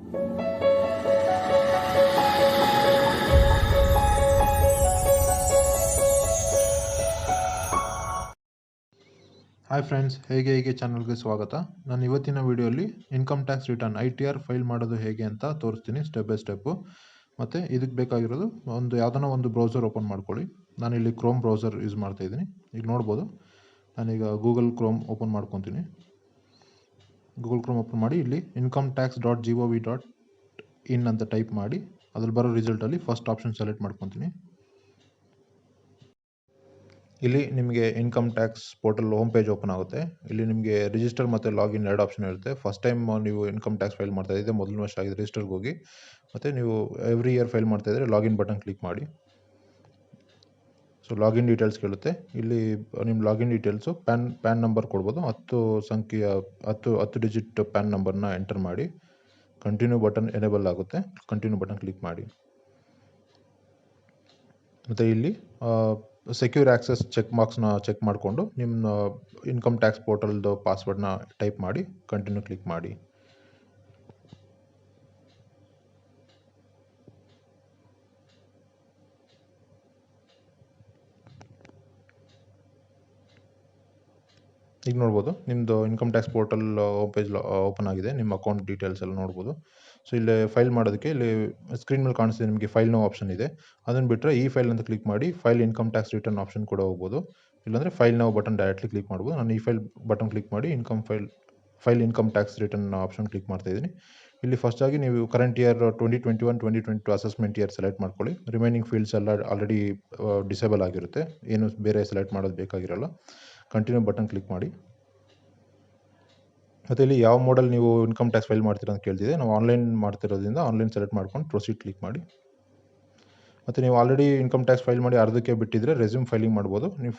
Hi friends, ಹೇಗೆ ಚಾನಲ್ಗೆ ಸ್ವಾಗತ. ನಾನು ಇವತ್ತಿನ ವಿಡಿಯೋಲಿ income tax return ITR file ಮಾಡೋದು ಹೇಗೆ ಅಂತ ತೋರಿಸ್ತೀನಿ ಸ್ಟೆಪ್ ಬೈ ಸ್ಟೆಪ್ಪು. ಮತ್ತು ಇದಕ್ಕೆ ಬೇಕಾಗಿರೋದು ಯಾವುದನ್ನ ಒಂದು ಬ್ರೌಸರ್ ಓಪನ್ ಮಾಡ್ಕೊಳ್ಳಿ. ನಾನಿಲ್ಲಿ ಕ್ರೋಮ್ ಬ್ರೌಸರ್ ಯೂಸ್ ಮಾಡ್ತಾ ಇದ್ದೀನಿ. ಈಗ ನೋಡ್ಬೋದು, ನಾನೀಗ ಗೂಗಲ್ ಕ್ರೋಮ್ ಓಪನ್ ಮಾಡ್ಕೊತೀನಿ. ಗೂಗಲ್ ಕ್ರೋಮ್ ಓಪನ್ ಮಾಡಿ ಇಲ್ಲಿ incometax.gov.in ಅಂತ ಟೈಪ್ ಮಾಡಿ ಅದ್ರಲ್ಲಿ ಬರೋ ರಿಸಲ್ಟಲ್ಲಿ ಫಸ್ಟ್ ಆಪ್ಷನ್ ಸೆಲೆಕ್ಟ್ ಮಾಡ್ಕೊತೀನಿ. ಇಲ್ಲಿ ನಿಮಗೆ income tax portal home page open ಆಗುತ್ತೆ. ಇಲ್ಲಿ ನಿಮಗೆ ರಿಜಿಸ್ಟರ್ ಮತ್ತು ಲಾಗಿನ್ 2 ಆಪ್ಷನ್ ಇರುತ್ತೆ. ಫಸ್ಟ್ ಟೈಮ್ ನೀವು ಇನ್ಕಮ್ ಟ್ಯಾಕ್ಸ್ ಫೈಲ್ ಮಾಡ್ತಾ ಇದ್ದರೆ ಮೊದಲನೇ ವರ್ಷ ಆಗಿದೆ ರಿಜಿಸ್ಟರ್ಗೆ ಹೋಗಿ, ಮತ್ತು ನೀವು ಎವ್ರಿ ಇಯರ್ ಫೈಲ್ ಮಾಡ್ತಾ ಇದ್ದರೆ ಲಾಗಿನ್ ಬಟನ್ ಕ್ಲಿಕ್ ಮಾಡಿ. ಸೊ ಲಾಗಿನ್ ಡೀಟೇಲ್ಸ್ ಕೇಳುತ್ತೆ. ಇಲ್ಲಿ ನಿಮ್ಮ ಲಾಗಿನ್ ಡೀಟೇಲ್ಸು ಪ್ಯಾನ್ ನಂಬರ್ ಕೊಡ್ಬೋದು. 10 ಸಂಖ್ಯೆಯ 10 ಡಿಜಿಟ್ ಪ್ಯಾನ್ ನಂಬರ್ನ ಎಂಟರ್ ಮಾಡಿ. ಕಂಟಿನ್ಯೂ ಬಟನ್ ಎನೇಬಲ್ ಆಗುತ್ತೆ. ಕಂಟಿನ್ಯೂ ಬಟನ್ ಕ್ಲಿಕ್ ಮಾಡಿ. ಮತ್ತು ಇಲ್ಲಿ ಸೆಕ್ಯೂರ್ ಆ್ಯಕ್ಸೆಸ್ ಚೆಕ್ ಬಾಕ್ಸ್ನ ಚೆಕ್ ಮಾಡಿಕೊಂಡು ನಿಮ್ಮ ಇನ್ಕಮ್ ಟ್ಯಾಕ್ಸ್ ಪೋರ್ಟಲ್ದು ಪಾಸ್ವರ್ಡ್ನ ಟೈಪ್ ಮಾಡಿ ಕಂಟಿನ್ಯೂ ಕ್ಲಿಕ್ ಮಾಡಿ. ಈಗ ನೋಡ್ಬೋದು, ನಿಮ್ಮದು income tax portal home page open ಆಗಿದೆ. ನಿಮ್ಮ ಅಕೌಂಟ್ ಡೀಟೇಲ್ಸ್ ಎಲ್ಲ ನೋಡ್ಬೋದು. ಸೊ ಇಲ್ಲಿ ಫೈಲ್ ಮಾಡೋದಕ್ಕೆ ಇಲ್ಲಿ ಸ್ಕ್ರೀನ್ ಮೇಲೆ ಕಾಣಿಸ್ತಿದೆ ನಿಮಗೆ ಫೈಲ್ ನೋ ಆಪ್ಷನ್ ಇದೆ. ಅದನ್ನು ಬಿಟ್ಟರೆ ಈ ಫೈಲ್ ಅಂತ ಕ್ಲಿಕ್ ಮಾಡಿ file income tax return option ಕೂಡ ಹೋಗ್ಬೋದು. ಇಲ್ಲಾಂದರೆ file no button directly click ಮಾಡ್ಬೋದು. ನಾನು ಈ ಫೈಲ್ ಬಟನ್ ಕ್ಲಿಕ್ ಮಾಡಿ file income tax return option click ಮಾಡ್ತಾ ಇದ್ದೀನಿ. ಇಲ್ಲಿ ಫಸ್ಟಾಗಿ ನೀವು current year 2021-2022 assessment year select ಮಾಡ್ಕೊಳ್ಳಿ. ರಿಮೈನಿಂಗ್ ಫೀಲ್ಡ್ಸ್ ಎಲ್ಲ ಆಲ್ರೆಡಿ ಡಿಸೇಬಲ್ ಆಗಿರುತ್ತೆ, ಏನು ಬೇರೆ ಸೆಲೆಕ್ಟ್ ಮಾಡೋದು ಬೇಕಾಗಿರಲ್ಲ. ಕಂಟಿನ್ಯೂ ಬಟನ್ ಕ್ಲಿಕ್ ಮಾಡಿ. ಮತ್ತು ಇಲ್ಲಿ ಯಾವ ಮೋಡಲ್ ನೀವು ಇನ್ಕಮ್ ಟ್ಯಾಕ್ಸ್ ಫೈಲ್ ಮಾಡ್ತೀರಾ ಅಂತ ಕೇಳ್ತಿದೆ. ನಾವು ಆನ್ಲೈನ್ ಮಾಡ್ತಿರೋದ್ರಿಂದ ಆನ್ಲೈನ್ ಸೆಲೆಕ್ಟ್ ಮಾಡ್ಕೊಂಡು ಪ್ರೊಸೀಡ್ ಕ್ಲಿಕ್ ಮಾಡಿ. ಮತ್ತು ನೀವು ಆಲ್ರೆಡಿ ಇನ್ಕಮ್ ಟ್ಯಾಕ್ಸ್ ಫೈಲ್ ಮಾಡಿ ಅರ್ಧಕ್ಕೆ ಬಿಟ್ಟಿದ್ರೆ ರೆಸ್ಯೂಮ್ ಫೈಲಿಂಗ್ ಮಾಡ್ಬೋದು. ನೀವು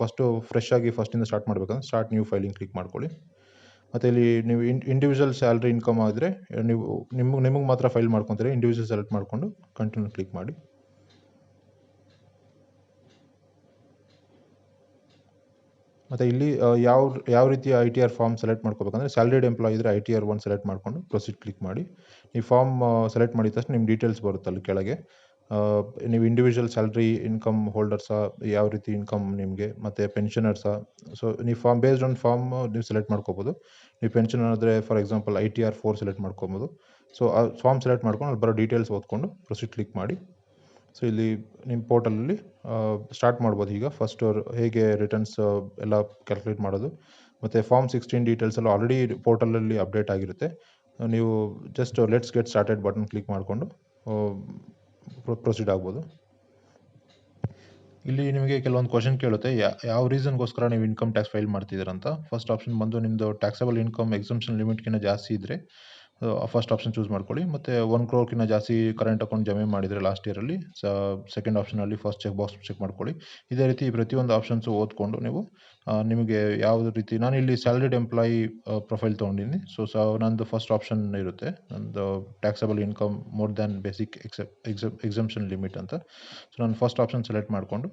ಫ್ರೆಶ್ ಆಗಿ ಫಸ್ಟಿಂದ ಸ್ಟಾರ್ಟ್ ಮಾಡಬೇಕಂದ್ರೆ ಸ್ಟಾರ್ಟ್ ನ್ಯೂ ಫೈಲಿಂಗ್ ಕ್ಲಿಕ್ ಮಾಡ್ಕೊಳ್ಳಿ. ಮತ್ತು ಇಲ್ಲಿ ನೀವು ಇಂಡಿವಿಜುವಲ್ ಸ್ಯಾಲ್ರಿ ಇನ್ಕಮ್ ಆದರೆ ನೀವು ನಿಮಗೆ ಮಾತ್ರ ಫೈಲ್ ಮಾಡ್ಕೊತೀರಿ. ಇಂಡಿವಿಜುವಲ್ ಸೆಲೆಕ್ಟ್ ಮಾಡಿಕೊಂಡು ಕಂಟಿನ್ಯೂ ಕ್ಲಿಕ್ ಮಾಡಿ. ಮತ್ತು ಇಲ್ಲಿ ಯಾವ ರೀತಿಯ ITR ಫಾರ್ಮ್ ಸೆಲೆಕ್ಟ್ ಮಾಡ್ಕೋಬೇಕಂದ್ರೆ ಸ್ಯಾಲ್ರಿಡ್ ಎಂಪ್ಲಾಯ್ ಇದ್ದರೆ ITR 1 ಸೆಲೆಕ್ಟ್ ಮಾಡಿಕೊಂಡು ಪ್ರೊಸೀಡ್ ಕ್ಲಿಕ್ ಮಾಡಿ. ಈ ಫಾರ್ಮ್ ಸೆಲೆಕ್ಟ್ ಮಾಡಿದ ತಕ್ಷಣ ನಿಮ್ಮ ಡೀಟೇಲ್ಸ್ ಬರುತ್ತೆ ಅಲ್ಲಿ ಕೆಳಗೆ. ನೀವು ಇಂಡಿವಿಜುವಲ್ ಸ್ಯಾಲ್ರಿ ಇನ್ಕಮ್ ಹೋಲ್ಡರ್ಸಾ, ಯಾವ ರೀತಿ ಇನ್ಕಮ್ ನಿಮಗೆ, ಮತ್ತು ಪೆನ್ಷನರ್ಸಾ. ಸೊ ನೀವು ಬೇಸ್ಡ್ ಆನ್ ಫಾರ್ಮ್ ನೀವು ಸೆಲೆಕ್ಟ್ ಮಾಡ್ಕೋಬೋದು. ನೀವು ಪೆನ್ಷನರ್ ಆದರೆ ಫಾರ್ ಎಕ್ಸಾಂಪಲ್ ITR 4 ಸೆಲೆಕ್ಟ್ ಮಾಡ್ಕೊಬೋದು. ಸೊ ಆ ಫಾರ್ಮ್ ಸೆಲೆಕ್ಟ್ ಮಾಡ್ಕೊಂಡು ಅಲ್ಲಿ ಬರೋ ಡೀಟೇಲ್ಸ್ ಓದ್ಕೊಂಡು ಪ್ರೊಸೀಡ್ ಕ್ಲಿಕ್ ಮಾಡಿ. ಸೊ ಇಲ್ಲಿ ನಿಮ್ಮ ಪೋರ್ಟಲಲ್ಲಿ ಸ್ಟಾರ್ಟ್ ಮಾಡ್ಬೋದು. ಈಗ ಫಸ್ಟ್ ಹೇಗೆ ರಿಟರ್ನ್ಸ್ ಎಲ್ಲ ಕ್ಯಾಲ್ಕುಲೇಟ್ ಮಾಡೋದು, ಮತ್ತು ಫಾರ್ಮ್ 16 ಡೀಟೇಲ್ಸ್ ಎಲ್ಲ ಆಲ್ರೆಡಿ ಪೋರ್ಟಲಲ್ಲಿ ಅಪ್ಡೇಟ್ ಆಗಿರುತ್ತೆ. ನೀವು just let's get started button click ಮಾಡಿಕೊಂಡು ಪ್ರೊಸೀಡ್ ಆಗ್ಬೋದು. ಇಲ್ಲಿ ನಿಮಗೆ ಕೆಲವೊಂದು ಕ್ವಶನ್ ಕೇಳುತ್ತೆ, ಯಾವ ರೀಸನ್ಗೋಸ್ಕರ ನೀವು ಇನ್ಕಮ್ ಟ್ಯಾಕ್ಸ್ ಫೈಲ್ ಮಾಡ್ತಿದ್ದೀರಂತ. ಫಸ್ಟ್ ಆಪ್ಷನ್ ಬಂದು ನಿಮ್ಮದು ಟ್ಯಾಕ್ಸಬಲ್ ಇನ್ಕಮ್ ಎಕ್ಸಂಪ್ಷನ್ ಲಿಮಿಟ್ಗಿಂತ ಜಾಸ್ತಿ ಇದ್ದರೆ ಫಸ್ಟ್ ಆಪ್ಷನ್ ಚೂಸ್ ಮಾಡ್ಕೊಳ್ಳಿ. ಮತ್ತು 1 crore ಜಾಸ್ತಿ ಕರೆಂಟ್ ಅಕೌಂಟ್ ಜಮೆ ಮಾಡಿದರೆ ಲಾಸ್ಟ್ ಇಯರಲ್ಲಿ ಸೆಕೆಂಡ್ ಆಪ್ಷನಲ್ಲಿ ಫಸ್ಟ್ ಚೆಕ್ ಬಾಕ್ಸ್ ಚೆಕ್ ಮಾಡ್ಕೊಳ್ಳಿ. ಇದೇ ರೀತಿ ಪ್ರತಿಯೊಂದು ಆಪ್ಷನ್ಸು ಓದ್ಕೊಂಡು ನೀವು ನಿಮಗೆ ಯಾವುದೇ ರೀತಿ, ನಾನು ಇಲ್ಲಿ ಸ್ಯಾಲ್ರಿಡ್ ಎಂಪ್ಲಾಯಿ ಪ್ರೊಫೈಲ್ ತೊಗೊಂಡಿದ್ದೀನಿ. ಸೊ ನಂದು ಫಸ್ಟ್ ಆಪ್ಷನ್ ಇರುತ್ತೆ, ನಂದು taxable income more than basic exemption limit ಅಂತ. ಸೊ ನಾನು ಫಸ್ಟ್ ಆಪ್ಷನ್ ಸೆಲೆಕ್ಟ್ ಮಾಡಿಕೊಂಡು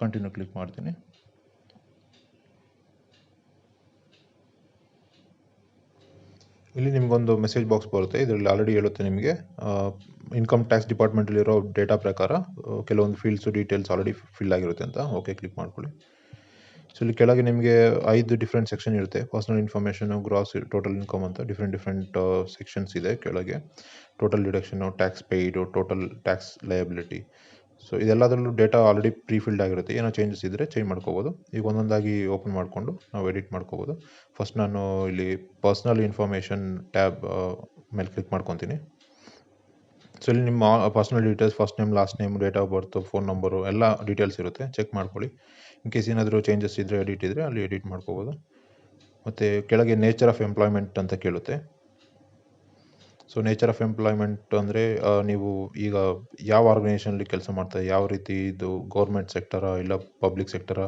ಕಂಟಿನ್ಯೂ ಕ್ಲಿಕ್ ಮಾಡ್ತೀನಿ. ಇಲ್ಲಿ ನಿಮಗೊಂದು ಮೆಸೇಜ್ ಬಾಕ್ಸ್ ಬರುತ್ತೆ. ಇದರಲ್ಲಿ ಆಲ್ರೆಡಿ ಹೇಳುತ್ತೆ ನಿಮಗೆ ಇನ್ಕಮ್ ಟ್ಯಾಕ್ಸ್ ಡಿಪಾರ್ಟ್ಮೆಂಟಲ್ಲಿರೋ ಡೇಟಾ ಪ್ರಕಾರ ಕೆಲವೊಂದು ಫೀಲ್ಡ್ಸು ಡೀಟೇಲ್ಸ್ ಆಲ್ರೆಡಿ ಫಿಲ್ ಆಗಿರುತ್ತೆ ಅಂತ. ಓಕೆ ಕ್ಲಿಕ್ ಮಾಡ್ಕೊಳ್ಳಿ. ಸೊ ಇಲ್ಲಿ ಕೆಳಗೆ ನಿಮಗೆ 5 ಡಿಫ್ರೆಂಟ್ ಸೆಕ್ಷನ್ ಇರುತ್ತೆ. Personal information, gross total income ಅಂತ ಡಿಫ್ರೆಂಟ್ ಸೆಕ್ಷನ್ಸ್ ಇದೆ ಕೆಳಗೆ. Total deduction, tax paid, total tax liability. So ಇದೆಲ್ಲದರಲ್ಲೂ ಡೇಟಾ ಆಲ್ರೆಡಿ ಪ್ರೀಫಿಲ್ಡ್ ಆಗಿರುತ್ತೆ. ಏನೋ ಚೇಂಜಸ್ ಇದ್ದರೆ ಚೇಂಜ್ ಮಾಡ್ಕೋಬೋದು. ಈಗ ಒಂದೊಂದಾಗಿ ಓಪನ್ ಮಾಡಿಕೊಂಡು ನಾವು ಎಡಿಟ್ ಮಾಡ್ಕೋಬೋದು. ಫಸ್ಟ್ ನಾನು ಇಲ್ಲಿ ಪರ್ಸ್ನಲ್ ಇನ್ಫಾರ್ಮೇಷನ್ ಟ್ಯಾಬ್ ಮೇಲೆ ಕ್ಲಿಕ್ ಮಾಡ್ಕೊತೀನಿ. ಸೊ ಇಲ್ಲಿ ನಿಮ್ಮ personal details, first name, last name, date of birth, phone number ಎಲ್ಲ ಡೀಟೇಲ್ಸ್ ಇರುತ್ತೆ. ಚೆಕ್ ಮಾಡ್ಕೊಳ್ಳಿ. ಇನ್ ಕೇಸ್ ಏನಾದರೂ ಚೇಂಜಸ್ ಇದ್ದರೆ ಎಡಿಟ್ ಇದ್ದರೆ ಅಲ್ಲಿ ಎಡಿಟ್ ಮಾಡ್ಕೋಬೋದು. ಮತ್ತು ಕೆಳಗೆ ನೇಚರ್ ಆಫ್ ಎಂಪ್ಲಾಯ್ಮೆಂಟ್ ಅಂತ ಕೇಳುತ್ತೆ. ಸೊ ನೇಚರ್ ಆಫ್ ಎಂಪ್ಲಾಯ್ಮೆಂಟ್ ಅಂದರೆ ನೀವು ಈಗ ಯಾವ ಆರ್ಗನೈಸೇಷನಲ್ಲಿ ಕೆಲಸ ಮಾಡ್ತಾರೆ, ಯಾವ ರೀತಿ ಇದು ಗೌರ್ಮೆಂಟ್ ಸೆಕ್ಟರಾ ಇಲ್ಲ ಪಬ್ಲಿಕ್ ಸೆಕ್ಟರಾ,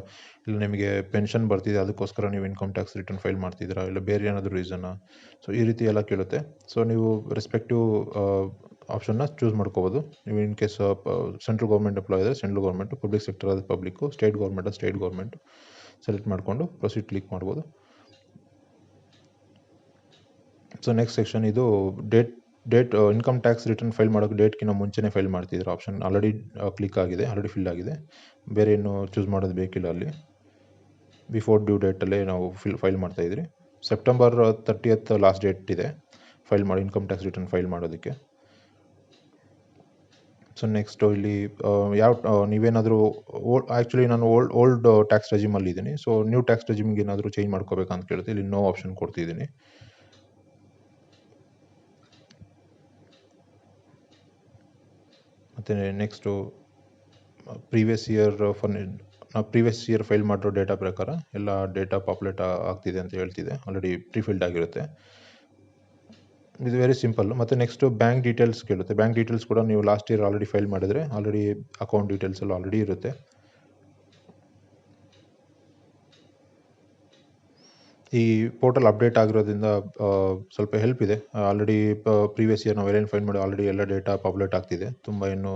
ಇಲ್ಲ ನಿಮಗೆ ಪೆನ್ಷನ್ ಬರ್ತಿದೆ ಅದಕ್ಕೋಸ್ಕರ ನೀವು ಇನ್ಕಮ್ ಟ್ಯಾಕ್ಸ್ ರಿಟರ್ನ್ ಫೈಲ್ ಮಾಡ್ತಿದ್ದೀರಾ, ಇಲ್ಲ ಬೇರೆ ಏನಾದರೂ ರೀಸನ್ನ. ಸೊ ಈ ರೀತಿ ಎಲ್ಲ ಕೇಳುತ್ತೆ. ಸೊ ನೀವು ರೆಸ್ಪೆಕ್ಟಿವ್ ಆಪ್ಷನ್ನ ಚೂಸ್ ಮಾಡ್ಕೋಬೋದು. ನೀವು in case central government employee ಆದರೆ ಸೆಂಟ್ರಲ್ ಗೌರ್ಮೆಂಟು, ಪಬ್ಲಿಕ್ ಸೆಕ್ಟರ್ ಆದರೆ ಪಬ್ಲಿಕ್ಕು, ಸ್ಟೇಟ್ ಗೌರ್ಮೆಂಟು ಸೆಲೆಕ್ಟ್ ಮಾಡಿಕೊಂಡು ಪ್ರೊಸೀಡ್ ಕ್ಲಿಕ್ ಮಾಡ್ಬೋದು. ಸೊ ನೆಕ್ಸ್ಟ್ ಸೆಕ್ಷನ್ ಇದು date income tax return file ಮಾಡೋಕ್ಕೆ ಡೇಟ್ಗಿಂತ ಮುಂಚೆನೇ ಫೈಲ್ ಮಾಡ್ತಿದ್ರು. ಆಪ್ಷನ್ ಆಲ್ರೆಡಿ ಕ್ಲಿಕ್ ಆಗಿದೆ, ಆಲ್ರೆಡಿ ಫಿಲ್ ಆಗಿದೆ, ಬೇರೆ ಏನು ಚೂಸ್ ಮಾಡೋದು ಬೇಕಿಲ್ಲ. ಅಲ್ಲಿ ಬಿಫೋರ್ ಡ್ಯೂ ಡೇಟಲ್ಲೇ ನಾವು ಫೈಲ್ ಮಾಡ್ತಾಯಿದ್ರಿ. ಸೆಪ್ಟೆಂಬರ್ 30th ಲಾಸ್ಟ್ ಡೇಟ್ ಇದೆ ಫೈಲ್ ಮಾಡಿ ಇನ್ಕಮ್ ಟ್ಯಾಕ್ಸ್ ರಿಟರ್ನ್ ಫೈಲ್ ಮಾಡೋದಕ್ಕೆ. ಸೊ ನೆಕ್ಸ್ಟು ಇಲ್ಲಿ ನೀವೇನಾದರೂ ಆ್ಯಕ್ಚುಲಿ ನಾನು ಓಲ್ಡ್ ಟ್ಯಾಕ್ಸ್ ರೆಜಿಮಲ್ಲಿ ಇದ್ದೀನಿ. ಸೊ ನ್ಯೂ ಟ್ಯಾಕ್ಸ್ ರೆಜಿಮ್ಗೆ ಏನಾದರೂ ಚೇಂಜ್ ಮಾಡ್ಕೋಬೇಕಂತ ಕೇಳುತ್ತೆ. ಇಲ್ಲಿ ನೋ ಆಪ್ಷನ್ ಕೊಡ್ತಿದ್ದೀನಿ. ಮತ್ತು ನೆಕ್ಸ್ಟು ಪ್ರೀವಿಯಸ್ ಇಯರ್ ಫೈಲ್ ಮಾಡಿರೋ ಡೇಟಾ ಪ್ರಕಾರ ಎಲ್ಲ ಡೇಟಾ ಪಾಪ್ಯುಲೇಟ್ ಆಗ್ತಿದೆ ಅಂತ ಹೇಳ್ತಿದೆ. ಆಲ್ರೆಡಿ ಪ್ರಿಫಿಲ್ಡ್ ಆಗಿರುತ್ತೆ. ಇದು ವೆರಿ ಸಿಂಪಲ್. ಮತ್ತು ನೆಕ್ಸ್ಟು ಬ್ಯಾಂಕ್ ಡೀಟೇಲ್ಸ್ ಕೇಳುತ್ತೆ. ಬ್ಯಾಂಕ್ ಡೀಟೇಲ್ಸ್ ಕೂಡ ನೀವು ಲಾಸ್ಟ್ ಇಯರ್ ಆಲ್ರೆಡಿ ಫೈಲ್ ಮಾಡಿದರೆ ಆಲ್ರೆಡಿ ಅಕೌಂಟ್ ಡೀಟೇಲ್ಸ್ ಎಲ್ಲ ಆಲ್ರೆಡಿ ಇರುತ್ತೆ. ಈ ಪೋರ್ಟಲ್ ಅಪ್ಡೇಟ್ ಆಗಿರೋದ್ರಿಂದ ಸ್ವಲ್ಪ ಹೆಲ್ಪ್ ಇದೆ. ಆಲ್ರೆಡಿ ಪ್ರೀವಿಯಸ್ ಇಯರ್ ನಾವು ಏನೇನು ಫೈಲ್ ಮಾಡಿ ಆಲ್ರೆಡಿ ಎಲ್ಲ ಡೇಟಾ ಪಾಪ್ಯುಲೇಟ್ ಆಗ್ತಿದೆ. ತುಂಬ ಏನು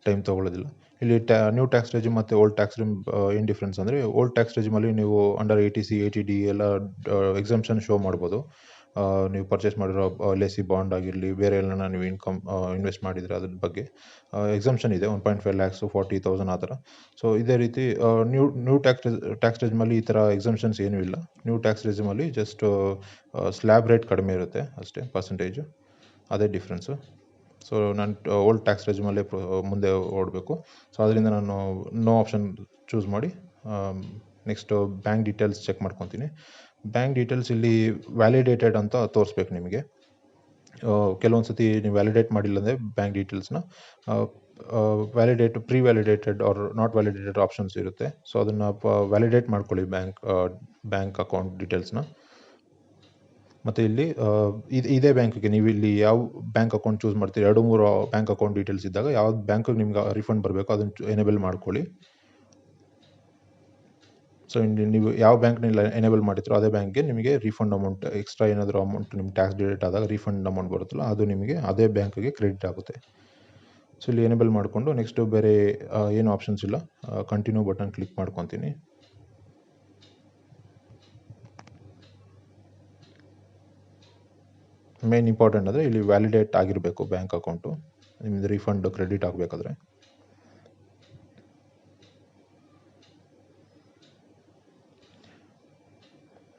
ಟೈಮ್ ತೊಗೊಳ್ಳೋದಿಲ್ಲ. ಇಲ್ಲಿ ನ್ಯೂ ಟ್ಯಾಕ್ಸ್ ರೆಜಿಮ್ ಮತ್ತು ಓಲ್ಡ್ ಟ್ಯಾಕ್ಸ್ ರೆಜಿಮ್ ಏನು ಡಿಫ್ರೆನ್ಸ್ ಅಂದರೆ, ಓಲ್ಡ್ ಟ್ಯಾಕ್ಸ್ ರೆಜಿಮಲ್ಲಿ ನೀವು ಅಂಡರ್ 80C 80D ಎಲ್ಲ ಎಕ್ಸಂಪ್ಷನ್ ಶೋ ಮಾಡ್ಬೋದು. ನೀವು ಪರ್ಚೇಸ್ ಮಾಡಿರೋ LIC ಬಾಂಡ್ ಆಗಿರಲಿ, ಬೇರೆ ಎಲ್ಲ ನೀವು ಇನ್ವೆಸ್ಟ್ ಮಾಡಿದರೆ ಅದ್ರ ಬಗ್ಗೆ ಎಕ್ಸಂಪ್ಷನ್ ಇದೆ. 1.5 lakhs 40,000 ಆ ಥರ. ಸೊ ಇದೇ ರೀತಿ ನ್ಯೂ ಟ್ಯಾಕ್ಸ್ ರೆಜಿಮಲ್ಲಿ ಈ ಥರ ಎಕ್ಸಂಪ್ಷನ್ಸ್ ಏನೂ ಇಲ್ಲ. ನ್ಯೂ ಟ್ಯಾಕ್ಸ್ ರೆಜಿಮಲ್ಲಿ ಜಸ್ಟ್ ಸ್ಲ್ಯಾಬ್ ರೇಟ್ ಕಡಿಮೆ ಇರುತ್ತೆ ಅಷ್ಟೇ, ಪರ್ಸೆಂಟೇಜು, ಅದೇ ಡಿಫ್ರೆನ್ಸು. ಸೊ ನಾನು ಓಲ್ಡ್ ಟ್ಯಾಕ್ಸ್ ರೆಜಿಮಲ್ಲೇ ಮುಂದೆ ಓಡಬೇಕು. ಸೊ ಅದರಿಂದ ನಾನು ನೋ ಆಪ್ಷನ್ ಚೂಸ್ ಮಾಡಿ ನೆಕ್ಸ್ಟು ಬ್ಯಾಂಕ್ ಡೀಟೇಲ್ಸ್ ಚೆಕ್ ಮಾಡ್ಕೊತೀನಿ. ಬ್ಯಾಂಕ್ ಡೀಟೇಲ್ಸ್ ಇಲ್ಲಿ ವ್ಯಾಲಿಡೇಟೆಡ್ ಅಂತ ತೋರಿಸ್ಬೇಕು ನಿಮಗೆ. ಕೆಲವೊಂದು ಸತಿ ನೀವು ವ್ಯಾಲಿಡೇಟ್ ಮಾಡಿಲ್ಲ ಅಂದರೆ ಬ್ಯಾಂಕ್ ಡೀಟೇಲ್ಸ್ನ pre validated or not validated options ಇರುತ್ತೆ. ಸೊ ಅದನ್ನು ವ್ಯಾಲಿಡೇಟ್ ಮಾಡ್ಕೊಳ್ಳಿ ಬ್ಯಾಂಕ್ ಅಕೌಂಟ್ ಡೀಟೇಲ್ಸ್ನ. ಮತ್ತು ಇಲ್ಲಿ ಇದೇ ಬ್ಯಾಂಕಿಗೆ ನೀವು ಇಲ್ಲಿ ಯಾವ ಬ್ಯಾಂಕ್ ಅಕೌಂಟ್ ಚೂಸ್ ಮಾಡ್ತೀರಿ, 2-3 ಬ್ಯಾಂಕ್ ಅಕೌಂಟ್ ಡೀಟೇಲ್ಸ್ ಇದ್ದಾಗ ಯಾವ ಬ್ಯಾಂಕಿಗೆ ನಿಮ್ಗೆ ರಿಫಂಡ್ ಬರಬೇಕು ಅದನ್ನು ಎನೇಬಲ್ ಮಾಡ್ಕೊಳ್ಳಿ. ಸೊ ನೀವು ಯಾವ ಬ್ಯಾಂಕ್ನಲ್ಲಿ ಎನೇಬಲ್ ಮಾಡಿರ್ತೀರೋ ಅದೇ ಬ್ಯಾಂಕ್ಗೆ ನಿಮಗೆ ರೀಫಂಡ್ ಅಮೌಂಟ್, ಎಕ್ಸ್ಟ್ರಾ ಏನಾದರೂ ಅಮೌಂಟ್ ನಿಮ್ಮ ಟ್ಯಾಕ್ಸ್ ಡಿಡಕ್ಟ್ ಆದಾಗ ರೀಫಂಡ್ ಅಮೌಂಟ್ ಬರುತ್ತಲ್ಲ, ಅದು ನಿಮಗೆ ಅದೇ ಬ್ಯಾಂಕಿಗೆ ಕ್ರೆಡಿಟ್ ಆಗುತ್ತೆ. ಸೊ ಇಲ್ಲಿ ಎನೇಬಲ್ ಮಾಡಿಕೊಂಡು ನೆಕ್ಸ್ಟು ಬೇರೆ ಏನು ಆಪ್ಷನ್ಸ್ ಇಲ್ಲ, ಕಂಟಿನ್ಯೂ ಬಟನ್ ಕ್ಲಿಕ್ ಮಾಡ್ಕೊತೀನಿ. ಮೇನ್ ಇಂಪಾರ್ಟೆಂಟ್ ಅಂದರೆ ಇಲ್ಲಿ ವ್ಯಾಲಿಡೇಟ್ ಆಗಿರಬೇಕು ಬ್ಯಾಂಕ್ ಅಕೌಂಟು, ನಿಮ್ಮದು ರೀಫಂಡ್ ಕ್ರೆಡಿಟ್ ಆಗಬೇಕಾದ್ರೆ.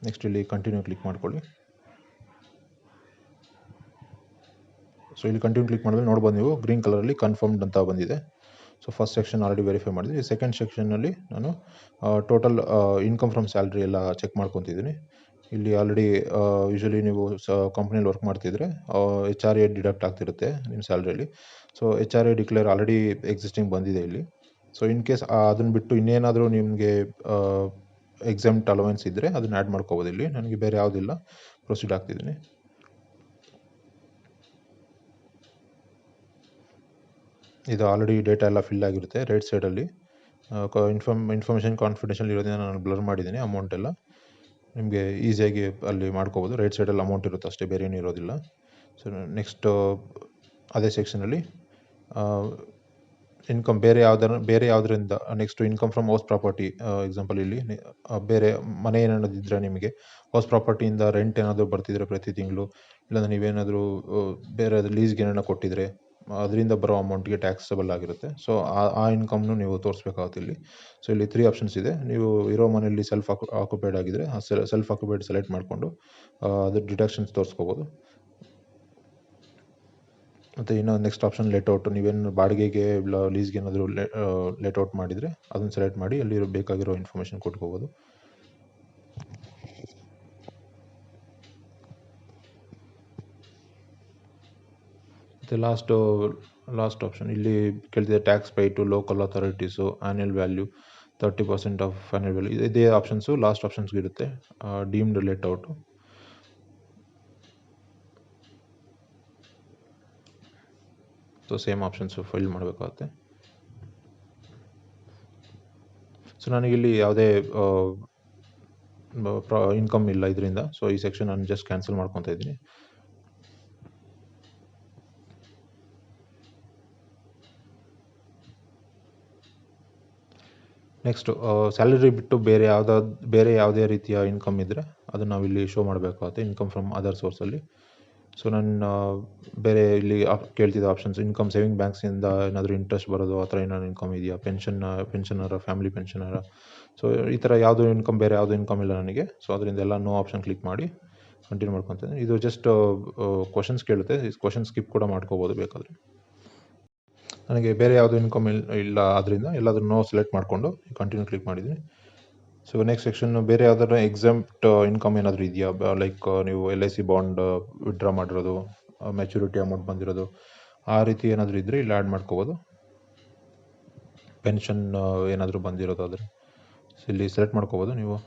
ನೆಕ್ಸ್ಟ್ ಇಲ್ಲಿ ಕಂಟಿನ್ಯೂ ಕ್ಲಿಕ್ ಮಾಡ್ಕೊಳ್ಳಿ. ಸೊ ಇಲ್ಲಿ ಕಂಟಿನ್ಯೂ ಕ್ಲಿಕ್ ಮಾಡಿದ್ರೆ ನೋಡ್ಬೋದು ನೀವು ಗ್ರೀನ್ ಕಲರಲ್ಲಿ ಕನ್ಫರ್ಮ್ಡ್ ಅಂತ ಬಂದಿದೆ. So first section already verify ಮಾಡಿದ್ವಿ. ಸೆಕೆಂಡ್ ಸೆಕ್ಷನಲ್ಲಿ ನಾನು ಟೋಟಲ್ ಇನ್ಕಮ್ ಫ್ರಮ್ ಸ್ಯಾಲ್ರಿ ಎಲ್ಲ ಚೆಕ್ ಮಾಡ್ಕೊತಿದ್ದೀನಿ. ಇಲ್ಲಿ ಆಲ್ರೆಡಿ ಯೂಶ್ವಲಿ ನೀವು ಕಂಪ್ನಿಯಲ್ಲಿ ವರ್ಕ್ ಮಾಡ್ತಿದ್ರೆ HRA ಡಿಡಕ್ಟ್ ಆಗ್ತಿರುತ್ತೆ ನಿಮ್ಮ ಸ್ಯಾಲ್ರಿಯಲ್ಲಿ. So HRA declare already existing ಬಂದಿದೆ ಇಲ್ಲಿ. ಸೊ ಇನ್ ಕೇಸ್ ಅದನ್ನು ಬಿಟ್ಟು ಇನ್ನೇನಾದರೂ ನಿಮಗೆ ಎಕ್ಸೆಂಪ್ಟ್ ಅಲವೆನ್ಸ್ ಇದ್ದರೆ ಅದನ್ನು ಆ್ಯಡ್ ಮಾಡ್ಕೋಬೋದು. ಇಲ್ಲಿ ನನಗೆ ಬೇರೆ ಯಾವುದಿಲ್ಲ, ಪ್ರೊಸೀಡ್ ಆಗ್ತಿದ್ದೀನಿ. ಇದು ಆಲ್ರೆಡಿ ಡೇಟಾ ಎಲ್ಲ ಫಿಲ್ ಆಗಿರುತ್ತೆ. ರೈಟ್ ಸೈಡಲ್ಲಿ ಇನ್ಫಾರ್ಮೇಷನ್ ಕಾನ್ಫಿಡೆನ್ಷಿಯಲ್ ಇರೋದನ್ನ ನಾನು ಬ್ಲರ್ ಮಾಡಿದ್ದೀನಿ. ಅಮೌಂಟ್ ಎಲ್ಲ ನಿಮಗೆ ಈಸಿಯಾಗಿ ಅಲ್ಲಿ ಮಾಡ್ಕೋಬೋದು. ರೈಟ್ ಸೈಡಲ್ಲಿ ಅಮೌಂಟ್ ಇರುತ್ತೆ ಅಷ್ಟೇ, ಬೇರೆ ಏನೂ ಇರೋದಿಲ್ಲ. ಸೊ ನೆಕ್ಸ್ಟು ಅದೇ ಸೆಕ್ಷನಲ್ಲಿ ಇನ್ಕಮ್ ಬೇರೆ ಯಾವುದರಿಂದ next income from house property. Example ಇಲ್ಲಿ ಬೇರೆ ಮನೆ ಏನಾದ್ರು ಇದ್ದರೆ ನಿಮಗೆ ಹೌಸ್ ಪ್ರಾಪರ್ಟಿಯಿಂದ ರೆಂಟ್ ಏನಾದರೂ ಬರ್ತಿದ್ರೆ ಪ್ರತಿ ತಿಂಗಳು, ಇಲ್ಲಾಂದರೆ ನೀವೇನಾದರೂ ಬೇರೆ ಲೀಸ್ಗೆ ಏನಾರ ಕೊಟ್ಟಿದ್ರೆ ಅದರಿಂದ ಬರೋ ಅಮೌಂಟ್ಗೆ ಟ್ಯಾಕ್ಸಬಲ್ ಆಗಿರುತ್ತೆ. ಸೊ ಆ ಇನ್ಕಮ್ನು ನೀವು ತೋರಿಸ್ಬೇಕಾಗುತ್ತೆ ಇಲ್ಲಿ. ಸೊ ಇಲ್ಲಿ 3 ಆಪ್ಷನ್ಸ್ ಇದೆ. ನೀವು ಇರೋ ಮನೆಯಲ್ಲಿ ಸೆಲ್ಫ್ ಆಕ್ಯುಪೈಡ್ ಆಗಿದ್ದರೆ ಆ ಸೆಲ್ಫ್ ಆಕ್ಯುಪೈಡ್ ಸೆಲೆಕ್ಟ್ ಮಾಡಿಕೊಂಡು ಅದ್ರ ಡಿಡಕ್ಷನ್ಸ್ ತೋರಿಸ್ಕೋಬೋದು. ಮತ್ತು ಇನ್ನು ನೆಕ್ಸ್ಟ್ ಆಪ್ಷನ್ ಲೆಟ್ಔಟ್. ನೀವೇನು ಬಾಡಿಗೆಗೆ ಇಲ್ಲ ಲೀಸ್ಗೆ ಏನಾದರೂ ಲೆಟ್ಔಟ್ ಮಾಡಿದರೆ ಅದನ್ನು ಸೆಲೆಕ್ಟ್ ಮಾಡಿ ಅಲ್ಲಿ ಬೇಕಾಗಿರೋ ಇನ್ಫಾರ್ಮೇಷನ್ ಕೊಟ್ಕೋಬೋದು. ಮತ್ತು ಲಾಸ್ಟ್ ಆಪ್ಷನ್ ಇಲ್ಲಿ ಕೇಳ್ತಿದೆ tax pay to local authorities, annual value 30% of annual value. ಇದೇ ಆಪ್ಷನ್ಸು ಲಾಸ್ಟ್ ಆಪ್ಷನ್ಸ್ಗೆ ಇರುತ್ತೆ. Deemed let out. So same options fill ಮಾಡಬೇಕಾಗುತ್ತೆ. ಸೊ ನನಗಿಲ್ಲಿ ಯಾವುದೇ ಇನ್ಕಮ್ ಇಲ್ಲ ಇದರಿಂದ. ಸೊ ಈ ಸೆಕ್ಷನ್ ನಾನು ಜಸ್ಟ್ ಕ್ಯಾನ್ಸಲ್ ಮಾಡ್ಕೊತಾ ಇದ್ದೀನಿ. ನೆಕ್ಸ್ಟು ಸ್ಯಾಲರಿ ಬಿಟ್ಟು ಬೇರೆ ಯಾವುದೇ ರೀತಿಯ ಇನ್ಕಮ್ ಇದ್ದರೆ ಅದನ್ನು ನಾವಿಲ್ಲಿ ಶೋ ಮಾಡಬೇಕಾಗುತ್ತೆ. ಇನ್ಕಮ್ ಫ್ರಮ್ ಅದರ್ ಸೋರ್ಸಲ್ಲಿ. ಸೊ ನಾನು ಬೇರೆ ಇಲ್ಲಿ ಕೇಳ್ತಿದ್ದ ಆಪ್ಷನ್ಸ್ ಇನ್ಕಮ್ ಸೇವಿಂಗ್ ಬ್ಯಾಂಕ್ಸಿಂದ ಏನಾದರೂ ಇಂಟ್ರೆಸ್ಟ್ ಬರೋದು ಆ ಥರ ಏನಾದ್ರು ಇನ್ಕಮ್ ಇದೆಯಾ, ಪೆನ್ಷನರ, ಫ್ಯಾಮಿಲಿ ಪೆನ್ಷನರ. ಸೊ ಈ ಥರ ಯಾವುದು ಇನ್ಕಮ್, ಬೇರೆ ಯಾವುದು ಇನ್ಕಮ್ ಇಲ್ಲ ನನಗೆ. ಸೊ ಅದರಿಂದ ಎಲ್ಲ ನೋ ಆಪ್ಷನ್ ಕ್ಲಿಕ್ ಮಾಡಿ ಕಂಟಿನ್ಯೂ ಮಾಡ್ಕೊತೀನಿ. ಇದು ಜಸ್ಟ್ ಕ್ವಶನ್ಸ್ ಕೇಳುತ್ತೆ, ಕ್ವಶನ್ ಸ್ಕಿಪ್ ಕೂಡ ಮಾಡ್ಕೋಬೋದು ಬೇಕಾದರೆ. ನನಗೆ ಬೇರೆ ಯಾವುದು ಇನ್ಕಮ್ ಇಲ್ಲ ಆದ್ದರಿಂದ ಎಲ್ಲಾದರೂ ನೋ ಸೆಲೆಕ್ಟ್ ಮಾಡಿಕೊಂಡು ಕಂಟಿನ್ಯೂ ಕ್ಲಿಕ್ ಮಾಡಿದ್ದೀನಿ. ಸೊ ನೆಕ್ಸ್ಟ್ ಸೆಕ್ಷನ್, ಬೇರೆ ಯಾವ್ದಾದ್ರು ಎಕ್ಸಾಮ್ಟ್ ಇನ್ಕಮ್ ಏನಾದರೂ ಇದೆಯಾ, ಲೈಕ್ ನೀವು LIC ಬಾಂಡ್ ವಿಡ್ರಾ ಮಾಡಿರೋದು, ಮೆಚುರಿಟಿ ಅಮೌಂಟ್ ಬಂದಿರೋದು, ಆ ರೀತಿ ಏನಾದರೂ ಇದ್ದರೆ ಇಲ್ಲಿ ಆ್ಯಡ್ ಮಾಡ್ಕೋಬೋದು. ಪೆನ್ಷನ್ ಏನಾದರೂ ಬಂದಿರೋದಾದರೆ ಸೊ ಇಲ್ಲಿ ಸೆಲೆಕ್ಟ್ ಮಾಡ್ಕೋಬೋದು. ನೀವು